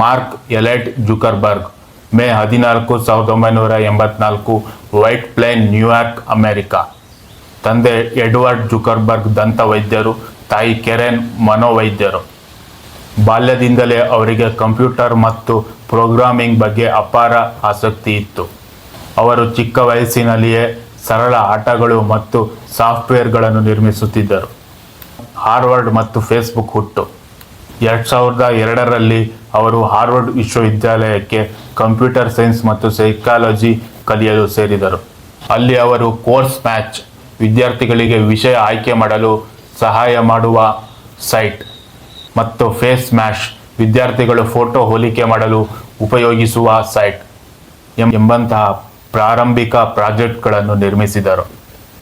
Mark Elliot Zuckerberg May 14, 1984 White Plains, New York, America. ತಂದೆ Edward Zuckerberg ದಂತವೈದ್ಯರು, ತಾಯಿ Karen ಮನೋವೈದ್ಯರು. ಬಾಲ್ಯದಿಂದಲೇ ಅವರಿಗೆ ಕಂಪ್ಯೂಟರ್ ಮತ್ತು ಪ್ರೋಗ್ರಾಮಿಂಗ್ ಬಗ್ಗೆ ಅಪಾರ ಆಸಕ್ತಿ ಇತ್ತು. ಅವರು ಚಿಕ್ಕ ವಯಸ್ಸಿನಲ್ಲಿಯೇ ಸರಳ ಆಟಗಳು ಮತ್ತು ಸಾಫ್ಟ್ವೇರ್ಗಳನ್ನು ನಿರ್ಮಿಸುತ್ತಿದ್ದರು. ಹಾರ್ವರ್ಡ್ ಮತ್ತು ಫೇಸ್ಬುಕ್ ಹುಟ್ಟು 2002ರಲ್ಲಿ ಅವರು ಹಾರ್ವರ್ಡ್ ವಿಶ್ವವಿದ್ಯಾಲಯಕ್ಕೆ ಕಂಪ್ಯೂಟರ್ ಸೈನ್ಸ್ ಮತ್ತು ಸೈಕಾಲಜಿ ಕಲಿಯಲು ಸೇರಿದರು. ಅಲ್ಲಿ ಅವರು ಕೋರ್ಸ್ ಮ್ಯಾಚ್, ವಿದ್ಯಾರ್ಥಿಗಳಿಗೆ ವಿಷಯ ಆಯ್ಕೆ ಮಾಡಲು ಸಹಾಯ ಮಾಡುವ ಸೈಟ್, ಮತ್ತು ಫೇಸ್ ಮ್ಯಾಶ್, ವಿದ್ಯಾರ್ಥಿಗಳು ಫೋಟೋ ಹೋಲಿಕೆ ಮಾಡಲು ಉಪಯೋಗಿಸುವ ಸೈಟ್ ಎಂಬಂತಹ ಪ್ರಾರಂಭಿಕ ಪ್ರಾಜೆಕ್ಟ್ಗಳನ್ನು ನಿರ್ಮಿಸಿದರು.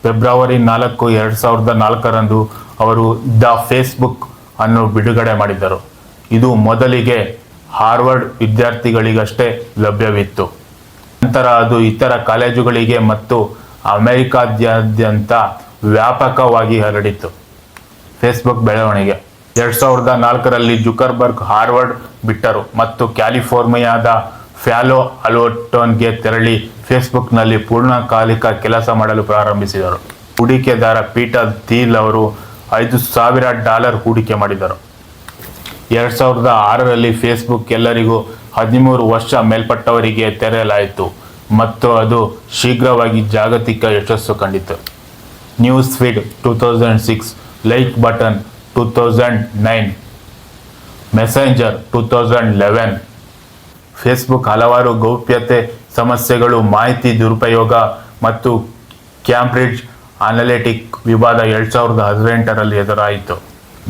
ಫೆಬ್ರವರಿ 4, 2004ರಂದು ಅವರು ದ ಫೇಸ್ಬುಕ್ ಅನ್ನು ಬಿಡುಗಡೆ ಮಾಡಿದರು. ಇದು ಮೊದಲಿಗೆ ಹಾರ್ವರ್ಡ್ ವಿದ್ಯಾರ್ಥಿಗಳಿಗಷ್ಟೇ ಲಭ್ಯವಿತ್ತು. ನಂತರ ಅದು ಇತರ ಕಾಲೇಜುಗಳಿಗೆ ಮತ್ತು ಅಮೆರಿಕಾದ್ಯಂತ ವ್ಯಾಪಕವಾಗಿ ಹರಡಿತು. ಫೇಸ್ಬುಕ್ ಬೆಳವಣಿಗೆ 2004ರಲ್ಲಿ ಜುಕರ್ಬರ್ಗ್ ಹಾರ್ವರ್ಡ್ ಬಿಟ್ಟರು ಮತ್ತು ಕ್ಯಾಲಿಫೋರ್ನಿಯಾದ ಪ್ಯಾಲೋ ಆಲ್ಟೋಗೆ ತೆರಳಿ ಫೇಸ್ಬುಕ್ನಲ್ಲಿ ಪೂರ್ಣಕಾಲಿಕ ಕೆಲಸ ಮಾಡಲು ಪ್ರಾರಂಭಿಸಿದರು. ಹೂಡಿಕೆದಾರ ಪೀಟರ್ ಥೀಲ್ ಅವರು $5,000 ಹೂಡಿಕೆ ಮಾಡಿದರು. 2006ರಲ್ಲಿ ಫೇಸ್ಬುಕ್ ಎಲ್ಲರಿಗೂ 13 ವರ್ಷ ಮೇಲ್ಪಟ್ಟವರಿಗೆ ತೆರೆಯಲಾಯಿತು ಮತ್ತು ಅದು ಶೀಘ್ರವಾಗಿ ಜಾಗತಿಕ ಯಶಸ್ಸು ಕಂಡಿತು. News feed 2006, like button 2009, messenger 2011. Facebook ಹಲವಾರು ಗೌಪ್ಯತೆ ಸಮಸ್ಯೆಗಳು, ಮಾಹಿತಿ ದುರುಪಯೋಗ ಮತ್ತು ಕ್ಯಾಂಬ್ರಿಡ್ಜ್ ಅನಲಿಟಿಕ್ ವಿವಾದ 2018ರಲ್ಲಿ ಎದುರಾಯಿತು.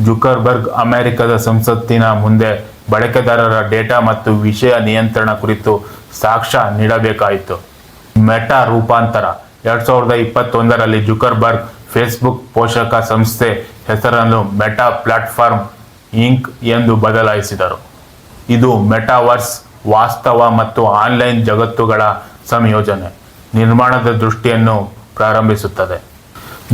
ಜುಕರ್ಬರ್ಗ್ ಅಮೆರಿಕದ ಸಂಸತ್ತಿನ ಮುಂದೆ ಬಳಕೆದಾರರ ಡೇಟಾ ಮತ್ತು ವಿಷಯ ನಿಯಂತ್ರಣ ಕುರಿತು ಸಾಕ್ಷ್ಯ ನೀಡಬೇಕಾಯಿತು. ಮೆಟಾ ರೂಪಾಂತರ 2021ರಲ್ಲಿ ಜುಕರ್ಬರ್ಗ್ ಫೇಸ್ಬುಕ್ ಪೋಷಕ ಸಂಸ್ಥೆ ಹೆಸರನ್ನು ಮೆಟಾ ಪ್ಲಾಟ್ಫಾರ್ಮ್ ಇಂಕ್ ಎಂದು ಬದಲಾಯಿಸಿದರು. ಇದು ಮೆಟಾವರ್ಸ್, ವಾಸ್ತವ ಮತ್ತು ಆನ್ಲೈನ್ ಜಗತ್ತುಗಳ ಸಂಯೋಜನೆ ನಿರ್ಮಾಣದ ದೃಷ್ಟಿಯನ್ನು ಪ್ರಾರಂಭಿಸುತ್ತದೆ.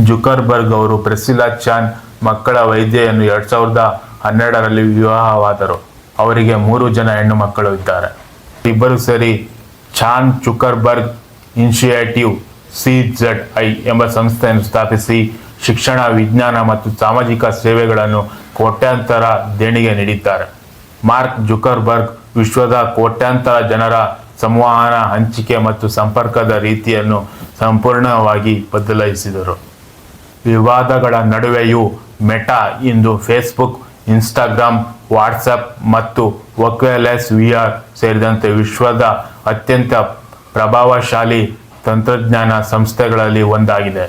ಜುಕರ್ಬರ್ಗ್ ಅವರು ಪ್ರಿಸಿಲ್ಲಾ ಚಾನ್ ಮಕ್ಕಳ ವೈದ್ಯೆಯನ್ನು 2012ರಲ್ಲಿ ವಿವಾಹವಾದರು. ಅವರಿಗೆ 3 ಜನ ಹೆಣ್ಣು ಮಕ್ಕಳು ಇದ್ದಾರೆ. ಇಬ್ಬರು ಸೇರಿ ಚಾನ್ ಜುಕರ್ಬರ್ಗ್ ಇನಿಷಿಯೇಟಿವ್ CZI ಎಂಬ ಸಂಸ್ಥೆಯನ್ನು ಸ್ಥಾಪಿಸಿ ಶಿಕ್ಷಣ, ವಿಜ್ಞಾನ ಮತ್ತು ಸಾಮಾಜಿಕ ಸೇವೆಗಳನ್ನು ಕೋಟ್ಯಾಂತರ ದೇಣಿಗೆ ನೀಡಿದ್ದಾರೆ. ಮಾರ್ಕ್ ಜುಕರ್ಬರ್ಗ್ ವಿಶ್ವದ ಕೋಟ್ಯಾಂತರ ಜನರ ಸಂವಹನ, ಹಂಚಿಕೆ ಮತ್ತು ಸಂಪರ್ಕದ ರೀತಿಯನ್ನು ಸಂಪೂರ್ಣವಾಗಿ ಬದಲಾಯಿಸಿದರು. ವಿವಾದಗಳ ನಡುವೆಯೂ ಮೆಟಾ ಇಂದು ಫೇಸ್ಬುಕ್, ಇನ್ಸ್ಟಾಗ್ರಾಮ್, ವಾಟ್ಸಪ್ ಮತ್ತು ಒಕ್ಯುಲಸ್ VR ಸೇರಿದಂತೆ ವಿಶ್ವದ ಅತ್ಯಂತ ಪ್ರಭಾವಶಾಲಿ ತಂತ್ರಜ್ಞಾನ ಸಂಸ್ಥೆಗಳಲ್ಲಿ ಒಂದಾಗಿದೆ.